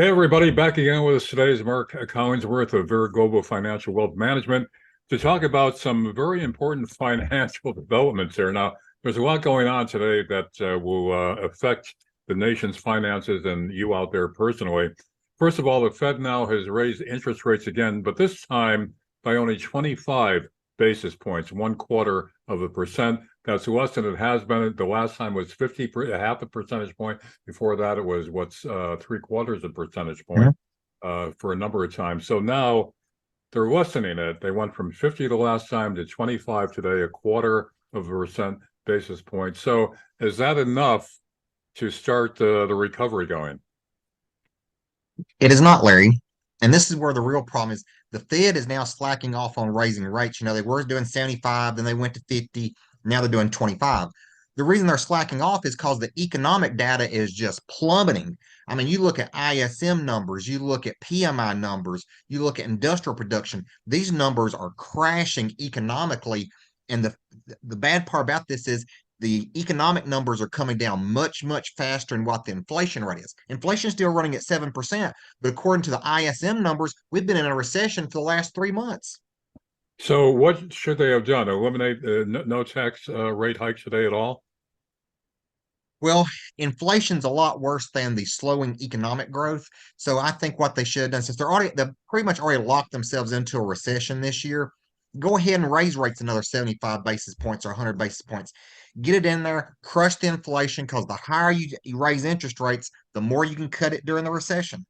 Hey, everybody, back again with us today is Mark Collingsworth of Vera Global Financial Wealth Management to talk about some very important financial developments here. Now, there's a lot going on today that will affect the nation's finances and you out there personally. First of all, the Fed now has raised interest rates again, but this time by only 25 basis points, 1/4%. That's less than it has been. The last time was 50, half a percentage point. Before that, it was 3/4 percentage point for a number of times. So now they're lessening it. They went from 50 the last time to 25 today, 1/4% basis point. So is that enough to start the recovery going? It is not, Larry. And this is where the real problem is. The Fed is now slacking off on raising rates. They were doing 75, then they went to 50. Now they're doing 25. The reason they're slacking off is because the economic data is just plummeting. I mean, you look at ISM numbers, you look at PMI numbers, you look at industrial production. These numbers are crashing economically. And the bad part about this is the economic numbers are coming down much, much faster than what the inflation rate is. Inflation is still running at 7%, but according to the ISM numbers, we've been in a recession for the last 3 months. So what should they have done? Eliminate no tax rate hikes today at all? Well, inflation's a lot worse than the slowing economic growth. So I think what they should have done, since they've pretty much already locked themselves into a recession this year, go ahead and raise rates another 75 basis points or 100 basis points. Get it in there, crush the inflation, because the higher you raise interest rates, the more you can cut it during the recession.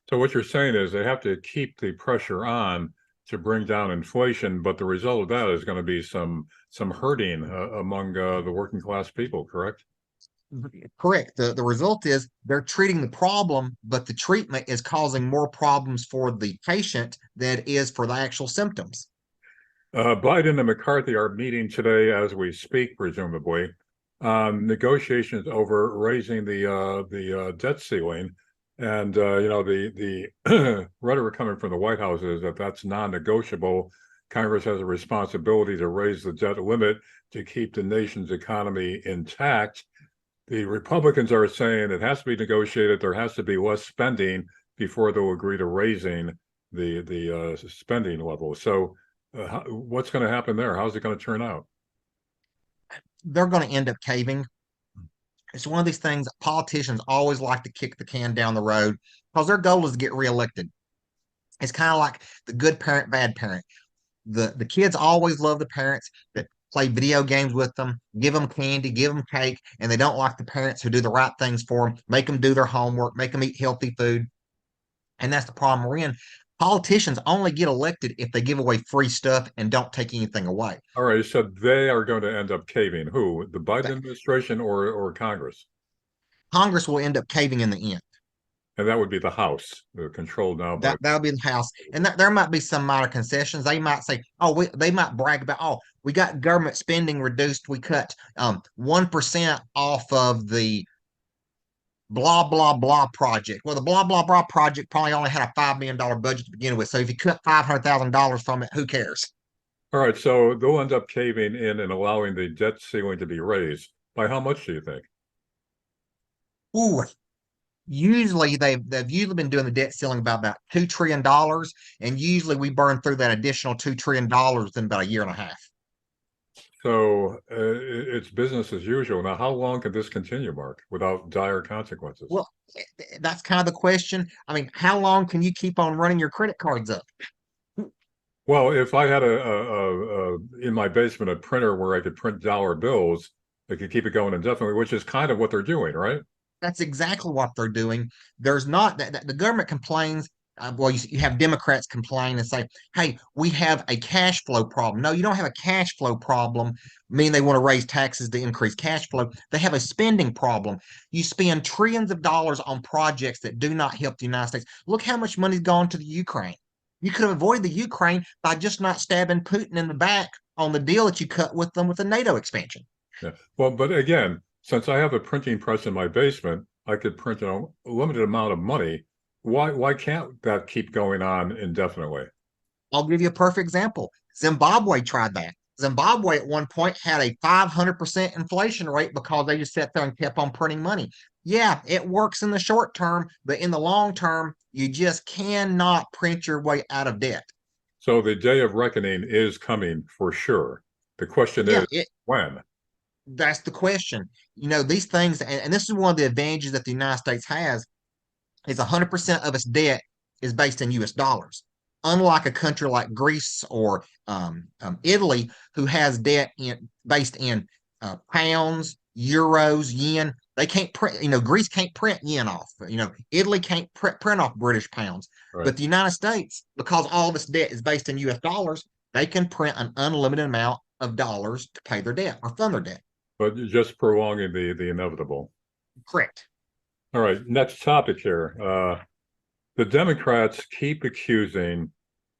So what you're saying is they have to keep the pressure on to bring down inflation, but the result of that is going to be some hurting among the working class people, correct? Correct. The result is they're treating the problem, but the treatment is causing more problems for the patient than it is for the actual symptoms. Biden and McCarthy are meeting today as we speak, presumably. Negotiations over raising the debt ceiling, and the rhetoric coming from the White House is that that's non-negotiable. Congress has a responsibility to raise the debt limit to keep the nation's economy intact. The Republicans are saying it has to be negotiated. There has to be less spending before they'll agree to raising the spending level. So what's going to happen there? How's it going to turn out? They're going to end up caving. It's one of these things politicians always like to kick the can down the road because their goal is to get reelected. It's kind of like the good parent, bad parent. The kids always love the parents that play video games with them, give them candy, give them cake, and they don't like the parents who do the right things for them, make them do their homework, make them eat healthy food. And that's the problem we're in. Politicians only get elected if they give away free stuff and don't take anything away. All right, so they are going to end up caving. Who? The Biden That administration or Congress? Congress will end up caving in the end. And that would be the House, controlled now by. That'll be in the House, and there might be some minor concessions. They might say, "Oh, they might brag about, oh, we got government spending reduced. We cut 1% off of the blah blah blah project." Well, the blah blah blah project probably only had a $5 million budget to begin with. So if you cut $500,000 from it, who cares? All right, so they'll end up caving in and allowing the debt ceiling to be raised. By how much do you think? Ooh, usually they've usually been doing the debt ceiling about $2 trillion, and usually we burn through that additional $2 trillion in about a year and a half. So it's business as usual. Now, how long can this continue, Mark, without dire consequences? Well, that's kind of the question. I mean, how long can you keep on running your credit cards up? Well, if I had in my basement a printer where I could print dollar bills, they could keep it going indefinitely, which is kind of what they're doing, right? That's exactly what they're doing. There's not that the government complains. Well, you have Democrats complain and say, "Hey, we have a cash flow problem." No, you don't have a cash flow problem. Mean they want to raise taxes to increase cash flow. They have a spending problem. You spend trillions of dollars on projects that do not help the United States. Look how much money's gone to the Ukraine. You could have avoided the Ukraine by just not stabbing Putin in the back on the deal that you cut with them with the NATO expansion. Yeah. Well, but again, since I have a printing press in my basement, I could print a limited amount of money. Why can't that keep going on indefinitely? I'll give you a perfect example. Zimbabwe tried that. Zimbabwe at one point had a 500% inflation rate because they just sat there and kept on printing money. Yeah, it works in the short term, but in the long term, you just cannot print your way out of debt. So the day of reckoning is coming for sure. The question Yeah, is when. that's the question. These things, and this is one of the advantages that the United States has, is 100% of its debt is based in US dollars. Unlike a country like Greece or Italy, who has debt based in pounds, euros, yen. They can't print, Greece can't print yen off. Italy can't print off British pounds. Right. But the United States, because all of its debt is based in US dollars, they can print an unlimited amount of dollars to pay their debt or fund their debt. But just prolonging the inevitable. Correct. All right, next topic here. The Democrats keep accusing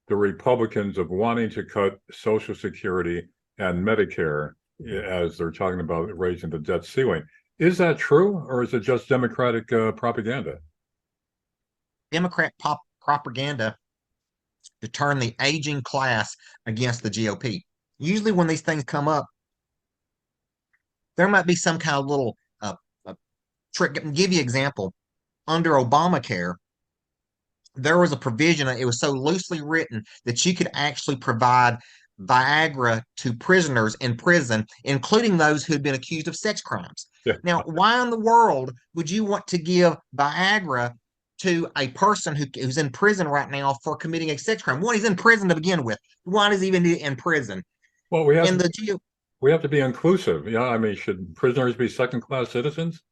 the Republicans of wanting to cut Social Security and Medicare as they're talking about raising the debt ceiling. Is that true, or is it just Democratic propaganda? Democrat propaganda to turn the aging class against the GOP. Usually, when these things come up, there might be some kind of little trick. Give you an example. Under Obamacare, there was a provision, it was so loosely written that you could actually provide Viagra to prisoners in prison, including those who'd been accused of sex crimes. Yeah. Now, why in the world would you want to give Viagra to a person who's in prison right now for committing a sex crime? One, he's in prison to begin with. Why does he even need it in prison? Well, we have And to, we have to be inclusive. Yeah, I mean, should prisoners be second-class citizens?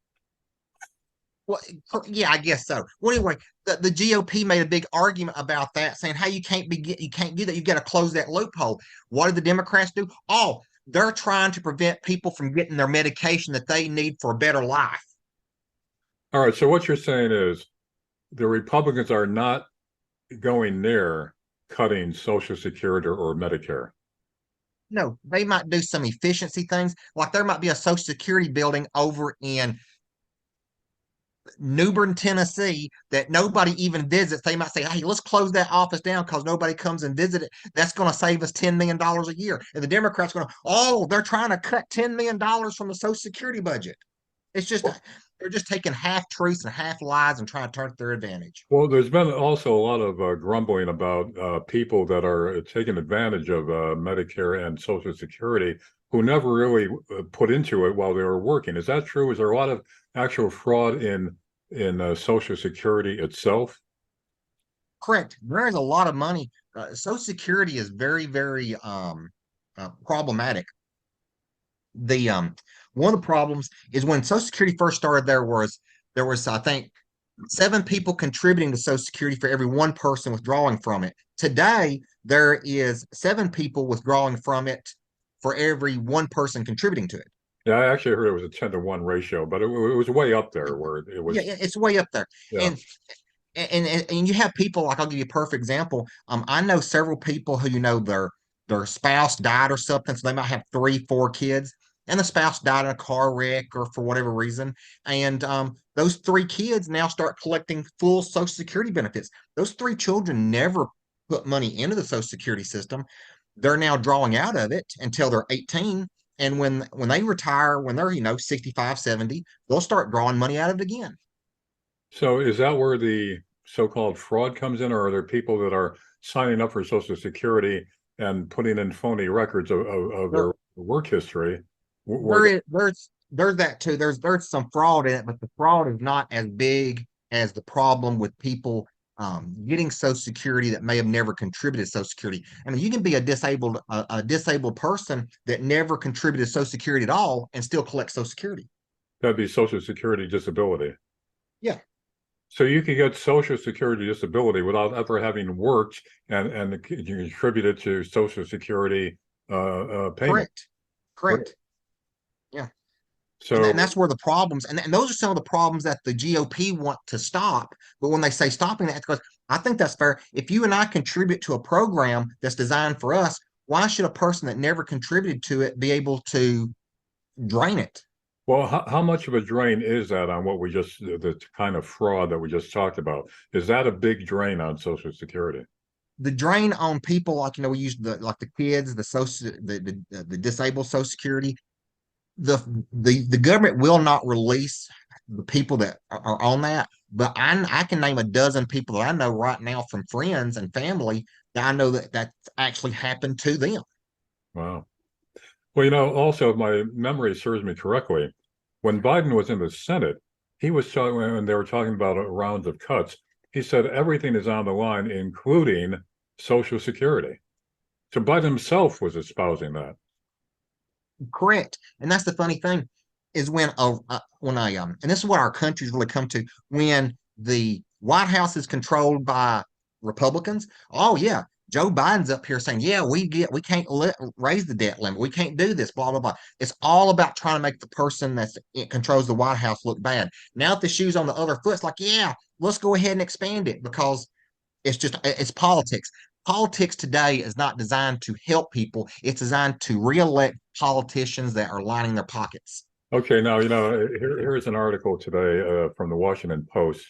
well, yeah, I guess so. Well, anyway, the GOP made a big argument about that, saying, "Hey, you can't do that. You've got to close that loophole." What did the Democrats do? Oh, they're trying to prevent people from getting their medication that they need for a better life. All right, so what you're saying is the Republicans are not going near cutting Social Security or Medicare. No, they might do some efficiency things, like there might be a Social Security building over in New Bern, Tennessee, that nobody even visits. They might say, "Hey, let's close that office down because nobody comes and visit it. That's going to save us $10 million a year." And the Democrats are going, "Oh, they're trying to cut $10 million from the Social Security budget." It's just they're just taking half truths and half lies and trying to turn it to their advantage. Well, there's been also a lot of grumbling about people that are taking advantage of Medicare and Social Security who never really put into it while they were working. Is that true? Is there a lot of actual fraud in Social Security itself? Correct. There is a lot of money. Social Security is very, very problematic. The One of the problems is when Social Security first started, there was I think 7 people contributing to Social Security for every one person withdrawing from it. Today, there is 7 people withdrawing from it for every one person contributing to it. Yeah, I actually heard it was a 10-to-1 ratio, but it was way up there where it was. Yeah, it's way up there. Yeah. And you have people like, I'll give you a perfect example. I know several people who their spouse died or something, so they might have 3, 4 kids, and the spouse died in a car wreck or for whatever reason, and those 3 kids now start collecting full Social Security benefits. Those 3 children never put money into the Social Security system. They're now drawing out of it until they're 18. And when they retire, when they're 65, 70, they'll start drawing money out of it again. So is that where the so-called fraud comes in, or are there people that are signing up for Social Security and putting in phony records of There, their work history? there is, there's that too. There's some fraud in it, but the fraud is not as big as the problem with people getting Social Security that may have never contributed to Social Security. I mean, you can be a disabled person that never contributed to Social Security at all and still collect Social Security. That'd be Social Security disability. Yeah, So you can get Social Security disability without ever having worked and you contributed to Social Security payment. correct. Yeah. And, So, and that's where the problems, and those are some of the problems that the GOP want to stop. But when they say stopping that, because I think that's fair. If you and I contribute to a program that's designed for us, why should a person that never contributed to it be able to drain it? well, how much of a drain is that on what the kind of fraud that we just talked about? Is that a big drain on Social Security? The drain on people, like we use the kids, the disabled Social Security. The government will not release the people that are on that, but I can name a dozen people that I know right now from friends and family that I know that that's actually happened to them. Wow. Well, also, if my memory serves me correctly, when Biden was in the Senate, he was talking, when they were talking about rounds of cuts, he said everything is on the line, including Social Security. So Biden himself was espousing that. Correct. And that's the funny thing is and this is what our country's really come to, when the White House is controlled by Republicans. Oh yeah, Joe Biden's up here saying, yeah, we can't raise the debt limit. We can't do this, blah, blah, blah. It's all about trying to make the person it controls the White House look bad. Now if the shoe's on the other foot, it's like, yeah, let's go ahead and expand it because it's politics. Politics today is not designed to help people. It's designed to reelect politicians that are lining their pockets. Okay, now, here's an article today from the Washington Post.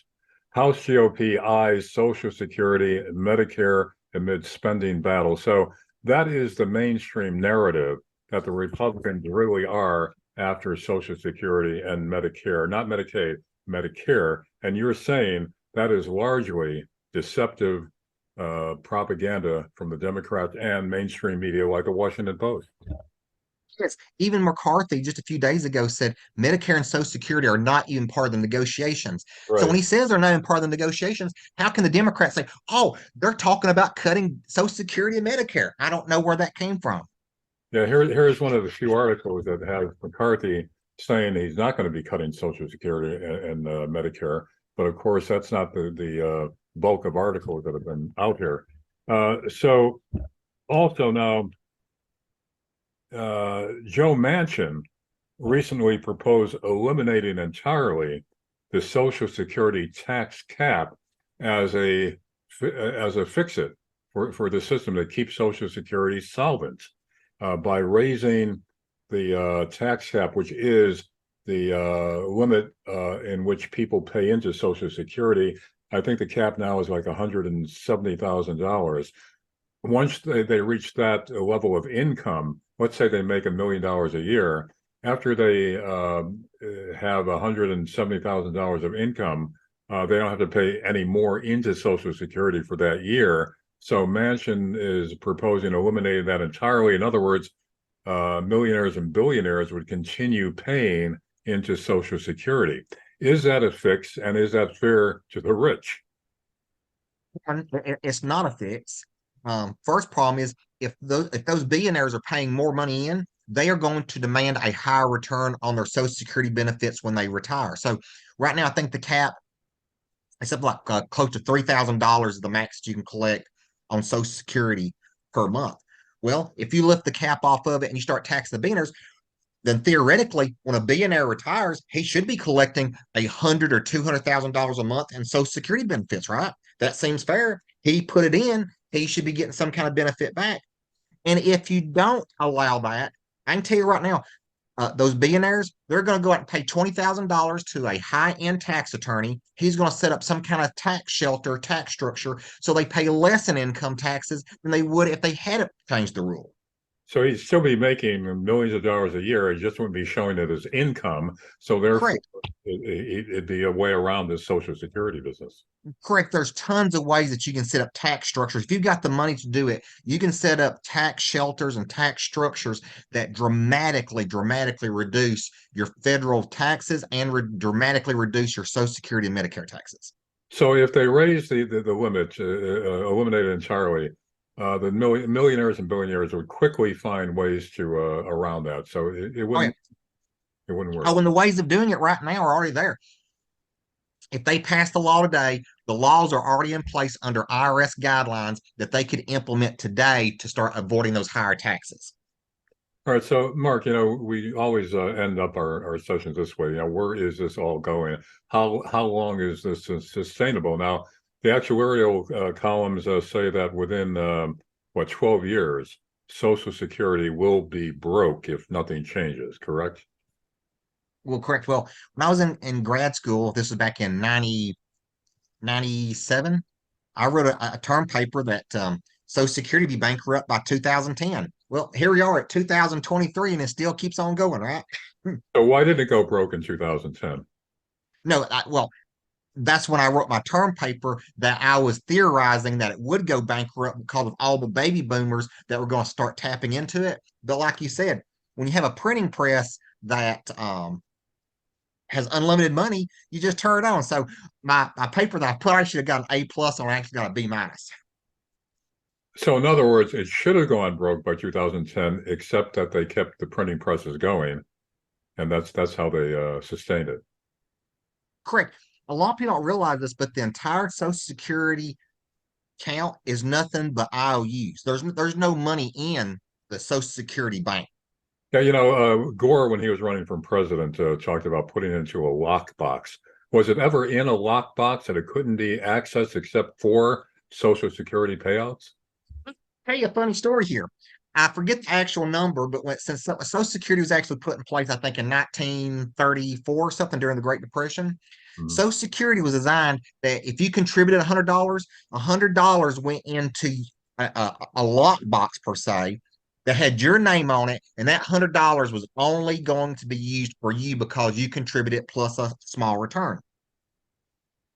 House GOP eyes Social Security and Medicare amid spending battle. So that is the mainstream narrative that the Republicans really are after Social Security and Medicare, not Medicaid, Medicare. And you're saying that is largely deceptive propaganda from the Democrats and mainstream media like the Washington Post. Yes, even McCarthy just a few days ago said Medicare and Social Security are not even part of the negotiations. So when Right. he says they're not even part of the negotiations, how can the Democrats say, "Oh, they're talking about cutting Social Security and Medicare"? I don't know where that came from. Yeah, here's one of the few articles that has McCarthy saying he's not going to be cutting Social Security and Medicare, but of course that's not the bulk of articles that have been out here. So also now, Joe Manchin recently proposed eliminating entirely the Social Security tax cap as a fix-it for the system that keeps Social Security solvent by raising the tax cap, which is the limit in which people pay into Social Security. I think the cap now is like $170,000. Once they reach that level of income, let's say they make $1 million a year, after they have $170,000 of income, they don't have to pay any more into Social Security for that year. So Manchin is proposing eliminating that entirely. In other words, millionaires and billionaires would continue paying into Social Security. Is that a fix, and is that fair to the rich? It's not a fix. First problem is if those billionaires are paying more money in, they are going to demand a higher return on their Social Security benefits when they retire. So right now, I think the cap is up like close to $3,000 is the max you can collect on Social Security per month. Well, if you lift the cap off of it and you start taxing the billionaires, then theoretically, when a billionaire retires, he should be collecting $100,000 or $200,000 a month in Social Security benefits, right? That seems fair. He put it in, he should be getting some kind of benefit back. And if you don't allow that, I can tell you right now, those billionaires, they're going to go out and pay $20,000 to a high-end tax attorney. He's going to set up some kind of tax shelter, tax structure, so they pay less in income taxes than they would if they hadn't changed the rule. So he'd still be making millions of dollars a year. He just wouldn't be showing it as income. So therefore, Correct. it'd be a way around this Social Security business. Correct. There's tons of ways that you can set up tax structures. If you've got the money to do it, you can set up tax shelters and tax structures that dramatically reduce your federal taxes and dramatically reduce your Social Security and Medicare taxes. So if they raise the limit, eliminate it entirely, the millionaires and billionaires would quickly find ways to around that. So it Oh, yeah. wouldn't it wouldn't work. Oh, and the ways of doing it right now are already there. If they pass the law today, the laws are already in place under IRS guidelines that they could implement today to start avoiding those higher taxes. All right, so Mark, we always end up our sessions this way. Where is this all going? How long is this sustainable? Now, the actuarial columns say that within 12 years, Social Security will be broke if nothing changes. Correct? Well, correct. Well, when I was in grad school, this was back in 1997, I wrote a term paper that Social Security be bankrupt by 2010. Well, here we are at 2023, and it still keeps on going, right? So why didn't it go broke in 2010? No, well, that's when I wrote my term paper that I was theorizing that it would go bankrupt because of all the baby boomers that were going to start tapping into it. But like you said, when you have a printing press that has unlimited money, you just turn it on. So my paper that I put, I should have got an A+ on, I actually got a B-. So in other words, it should have gone broke by 2010, except that they kept the printing presses going, and that's how they sustained it. Correct. A lot of people don't realize this, but the entire Social Security count is nothing but IOUs. There's no money in the Social Security bank. Yeah, Gore, when he was running for president, talked about putting it into a lockbox. Was it ever in a lockbox that it couldn't be accessed except for Social Security payouts? Tell you a funny story here. I forget the actual number, but since Social Security was actually put in place, I think in 1934 something during the Great Depression, Mhm. Social Security was designed that if you contributed $100 went into a lockbox per se that had your name on it, and that $100 was only going to be used for you because you contributed plus a small return.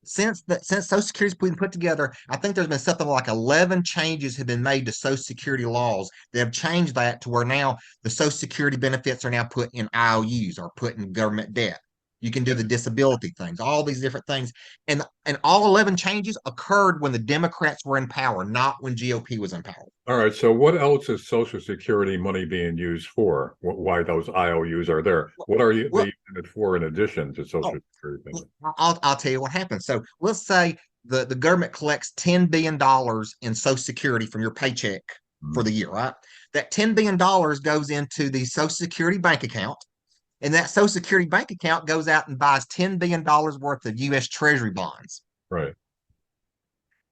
Since Social Security's been put together, I think there's been something like 11 changes have been made to Social Security laws that have changed that to where now the Social Security benefits are now put in IOUs or put in government debt. You can do the disability things, all these different things. And all 11 changes occurred when the Democrats were in power, not when GOP was in power. All right. So what else is Social Security money being used for? Why those IOUs are there? What are they Well, using it for in addition to oh, Social Security payment? I'll tell you what happens. So let's say the government collects $10 billion in Social Security from your paycheck for Mhm. the year, right? That $10 billion goes into the Social Security bank account, and that Social Security bank account goes out and buys $10 billion worth of U.S. Treasury bonds. Right.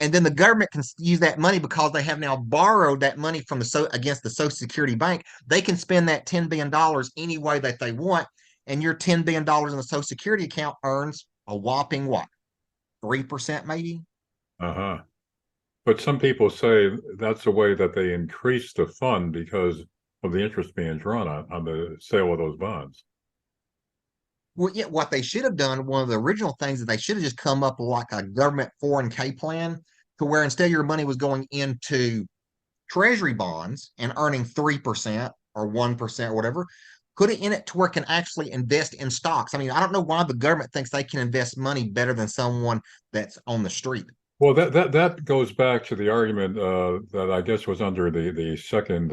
And then the government can use that money because they have now borrowed that money from against the Social Security bank. They can spend that $10 billion any way that they want, and your $10 billion in the Social Security account earns a whopping what, 3% maybe? Uh-huh. But some people say that's a way that they increase the fund because of the interest being drawn on the sale of those bonds. Well, yeah, what they should have done, one of the original things that they should have just come up with like a government 401(k) plan to where instead your money was going into treasury bonds and earning 3% or 1% or whatever, put it in it to where it can actually invest in stocks. I mean, I don't know why the government thinks they can invest money better than someone that's on the street. Well, that goes back to the argument that I guess was under the second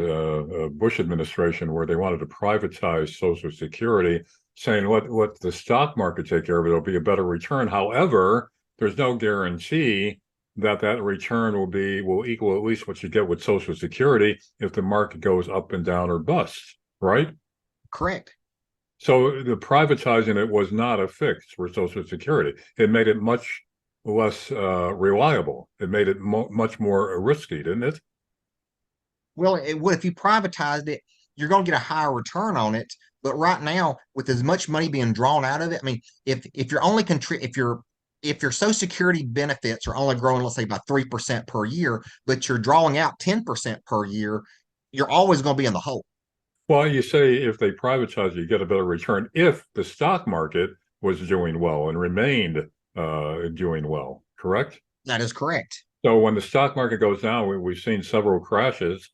Bush administration, where they wanted to privatize Social Security, saying let the stock market take care of it. It'll be a better return. However, there's no guarantee that that return will equal at least what you get with Social Security if the market goes up and down or busts, right? Correct. So the privatizing it was not a fix for Social Security. It made it much less reliable. It made it much more risky, didn't it? Well, it would if you privatized it, you're going to get a higher return on it. But right now, with as much money being drawn out of it, I mean, if you're only if your Social Security benefits are only growing, let's say by 3% per year, but you're drawing out 10% per year, you're always going to be in the hole. Well, you say if they privatize it, you get a better return if the stock market was doing well and remained doing well, correct? That is correct. So when the stock market goes down, we've seen several crashes.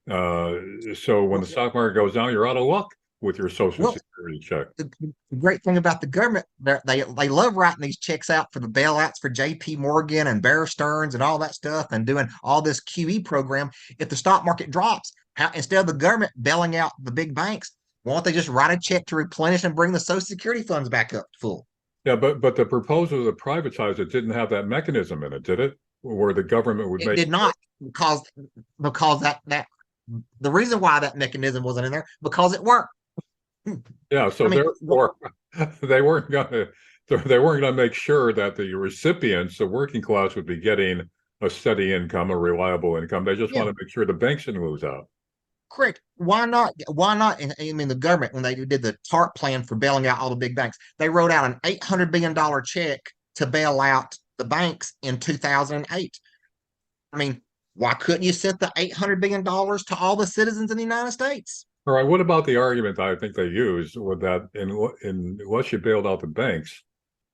Uh, so when Well, the stock market goes down, you're out of luck with your Social well, Security check. the great thing about the government, they love writing these checks out for the bailouts for J.P. Morgan and Bear Stearns and all that stuff and doing all this QE program. If the stock market drops, instead of the government bailing out the big banks, why don't they just write a check to replenish and bring the Social Security funds back up full? Yeah, but the proposal to privatize it didn't have that mechanism in it, did it? Where the government would It make did not because that the reason why that mechanism wasn't in there because it worked. yeah, I so mean, therefore they weren't gonna they weren't gonna make sure that the recipients, the working class, would be getting a steady income, a reliable income. They just yeah, want to make sure the banks didn't lose out. correct. Why not? Why not? I mean, the government, when they did the TARP plan for bailing out all the big banks, they wrote out an $800 billion check to bail out the banks in 2008. I mean, why couldn't you send the $800 billion to all the citizens in the United States? All right, what about the argument I think they used with that in unless you bailed out the banks,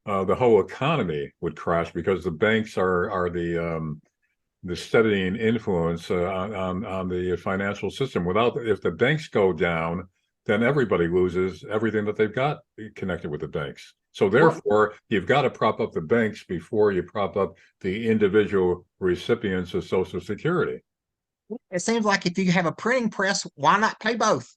the whole economy would crash because the banks are the steadying influence on the financial system. Without, if the banks go down, then everybody loses everything that they've got connected with the banks. So therefore, you've got to prop up the banks before you prop up the individual recipients of Social Security. It seems like if you have a printing press, why not pay both?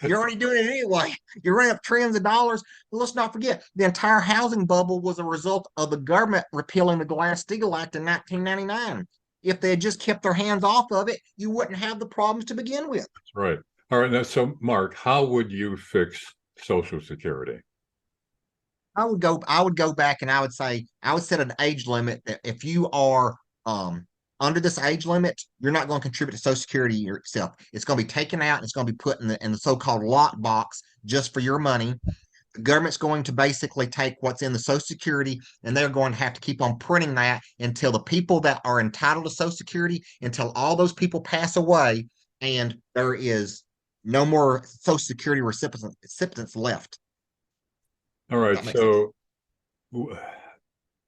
You're already doing it anyway. You're running up trillions of dollars. But let's not forget, the entire housing bubble was a result of the government repealing the Glass-Steagall Act in 1999. If they had just kept their hands off of it, you wouldn't have the problems to begin with. That's right. All right. Now, so Mark, how would you fix Social Security? I would go back and I would say I would set an age limit that if you are under this age limit, you're not going to contribute to Social Security yourself. It's going to be taken out and it's going to be put in the so-called lock box just for your money. The government's going to basically take what's in the Social Security and they're going to have to keep on printing that until the people that are entitled to Social Security, until all those people pass away and there is no more Social Security recipients left. All right. That makes sense. So,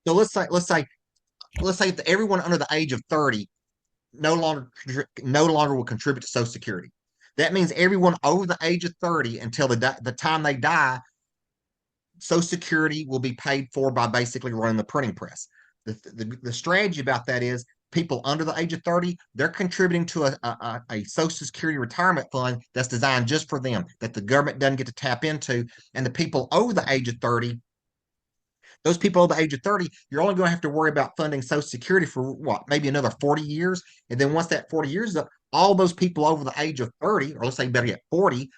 So let's say that everyone under the age of 30 no longer will contribute to Social Security. That means everyone over the age of 30 until the time they die, Social Security will be paid for by basically running the printing press. The strategy about that is people under the age of 30, they're contributing to a Social Security retirement fund that's designed just for them, that the government doesn't get to tap into. And the people over the age of 30, those people over the age of 30, you're only going to have to worry about funding Social Security for what, maybe another 40 years. And then once that 40 years is up, all those people over the age of 30, or let's say better yet, 40,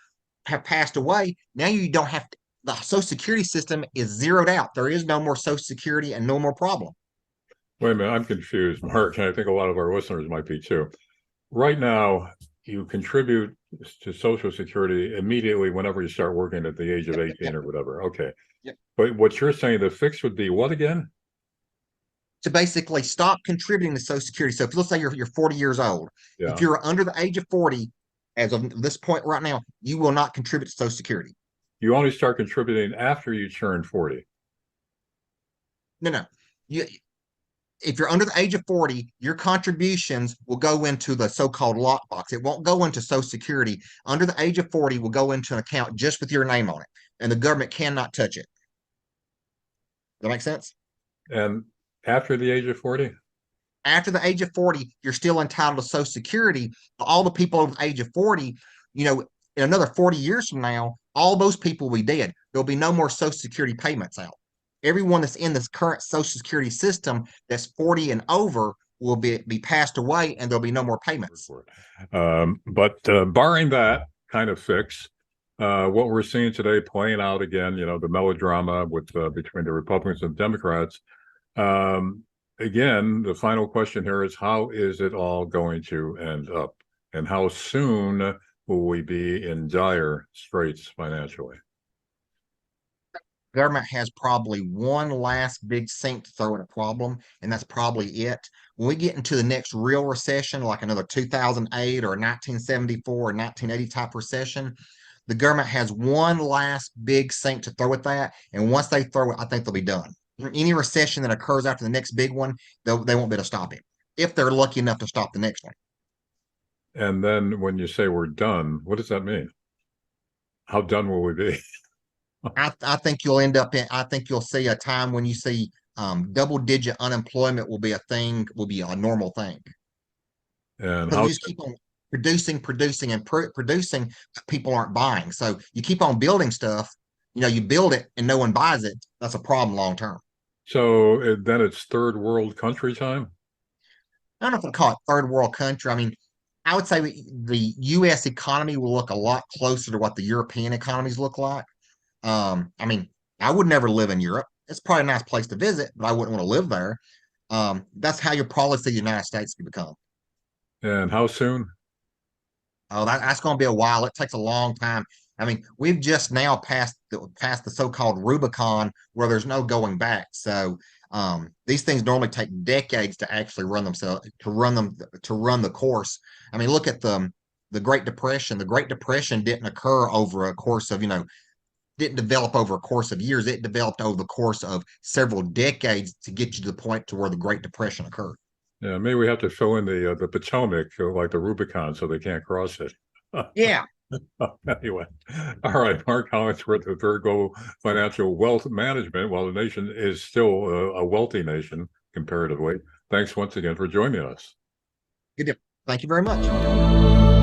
have passed away. Now you don't have to, the Social Security system is zeroed out. There is no more Social Security and no more problem. wait a minute, I'm confused, Mark, and I think a lot of our listeners might be too. Right now, you contribute to Social Security immediately whenever you start working at the age of 18 or whatever. Okay. Yep. But what you're saying, the fix would be what again? To basically stop contributing to Social Security. So if let's say you're 40 years old, Yeah. if you're under the age of 40, as of this point right now, you will not contribute to Social Security. You only start contributing after you turn 40. No. You, if you're under the age of 40, your contributions will go into the so-called lockbox. It won't go into Social Security. Under the age of 40 will go into an account just with your name on it, and the government cannot touch it. Does that make sense? And after the age of 40? After the age of 40, you're still entitled to Social Security. But all the people over the age of 40, in another 40 years from now, all those people will be dead. There'll be no more Social Security payments out. Everyone that's in this current Social Security system that's 40 and over will be passed away and there'll be no more payments. But barring that kind of fix, what we're seeing today playing out again, the melodrama with between the Republicans and Democrats. Again, the final question here is how is it all going to end up? And how soon will we be in dire straits financially? Government has probably one last big sink to throw at a problem, and that's probably it. When we get into the next real recession, like another 2008 or 1974 or 1980 type recession, the government has one last big sink to throw at that. And once they throw it, I think they'll be done. Any recession that occurs after the next big one, they won't be able to stop it if they're lucky enough to stop the next one. And then when you say we're done, what does that mean? How done will we be? I think you'll end up I think you'll see a time when you see double-digit unemployment will be a normal thing. And Because how you just keep on producing, producing, people aren't buying. So you keep on building stuff, you build it and no one buys it. That's a problem long term. so then it's third world country time? I don't know if I'd call it third world country. I mean, I would say the US economy will look a lot closer to what the European economies look like. I mean, I would never live in Europe. It's probably a nice place to visit, but I wouldn't want to live there. That's how you probably see the United States can become. And how soon? Oh, that's going to be a while. It takes a long time. I mean, we've just now passed the so-called Rubicon where there's no going back. So these things normally take decades to actually run themselves to run the course. I mean, look at the Great Depression. The Great Depression didn't occur over a course of didn't develop over a course of years. It developed over the course of several decades to get you to the point to where the Great Depression occurred. Yeah, maybe we have to fill in the Potomac, like the Rubicon, so they can't cross it. Yeah. Anyway, all right, Mark Collingsworth of Virgo Financial Wealth Management. While the nation is still a wealthy nation comparatively, thanks once again for joining us. Good deal. Thank you very much.